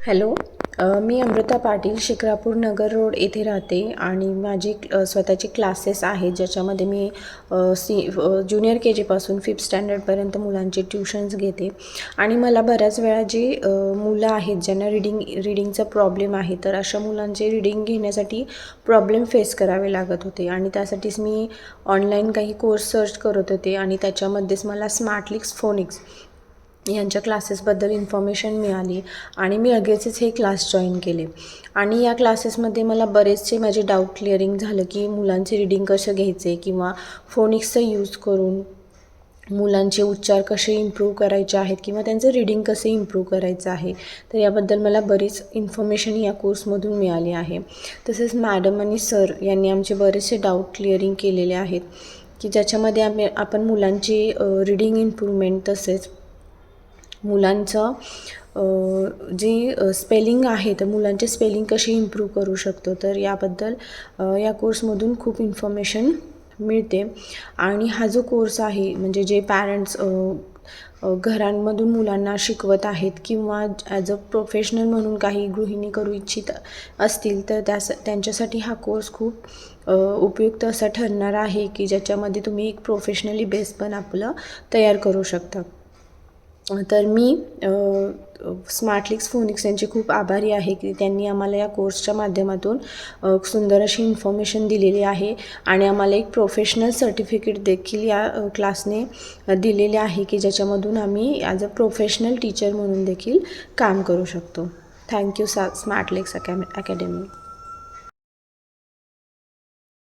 Hello. मी अमृता पाटील शिक्रापूर नगर road येथे राहते आणि माझे स्वतःचे क्लासेस आहेत ज्याच्यामध्ये मी ज्युनियर के जीपासून 5th स्टँडर्डपर्यंत मुलांचे ट्युशन्स घेते. आणि मला बऱ्याच वेळा जी मुलं आहेत ज्यांना रीडिंगचा प्रॉब्लेम आहे, तर अशा मुलांचे रीडिंग घेण्यासाठी प्रॉब्लेम फेस करावे लागत होते आणि त्यासाठीच मी ऑनलाईन काही कोर्स सर्च करत होते आणि त्याच्यामध्येच मला स्मार्टलिक्स फोनिक्स यांच्या क्लासेसबद्दल इन्फॉर्मेशन मिळाली आणि मी लगेचच हे क्लास जॉईन केले. आणि या क्लासेसमध्ये मला बरेचसे माझे डाऊट क्लिअरिंग झालं की मुलांचे रीडिंग कसं घ्यायचे किंवा फोनिक्सचा यूज करून मुलांचे उच्चार कसे इम्प्रूव्ह करायचे आहेत किंवा त्यांचं रीडिंग कसं इम्प्रूव्ह करायचं आहे. तर याबद्दल मला बरीच इन्फॉर्मेशन या कोर्समधून मिळाली आहे. तसेच मॅडम आणि सर यांनी आमचे बरेचसे डाऊट क्लिअरिंग केलेले आहेत की ज्याच्यामध्ये आपण मुलांची रीडिंग इम्प्रूव्हमेंट तसेच मुलांचं जी स्पेलिंग आहे तर मुलांचे स्पेलिंग कशी इम्प्रूव्ह करू शकतो. तर याबद्दल या कोर्समधून खूप इन्फॉर्मेशन मिळते. आणि हा जो कोर्स आहे म्हणजे जे पॅरेंट्स घरांमधून मुलांना शिकवत आहेत किंवा ॲज अ प्रोफेशनल म्हणून काही गृहिणी करू इच्छित असतील तर त्यांच्यासाठी हा कोर्स खूप उपयुक्त असा ठरणार आहे की ज्याच्यामध्ये तुम्ही एक प्रोफेशनली बेस पण आपलं तयार करू शकता. तर मी स्मार्टलिक्स फोनिक्स यांची खूप आभारी आहे की त्यांनी आम्हाला या कोर्सच्या माध्यमातून सुंदर अशी इन्फॉर्मेशन दिलेली आहे आणि आम्हाला एक प्रोफेशनल सर्टिफिकेट देखील या क्लासने दिलेले आहे की ज्याच्यामधून आम्ही ॲज अ प्रोफेशनल टीचर म्हणून देखील काम करू शकतो. Thank you Smartlix academy.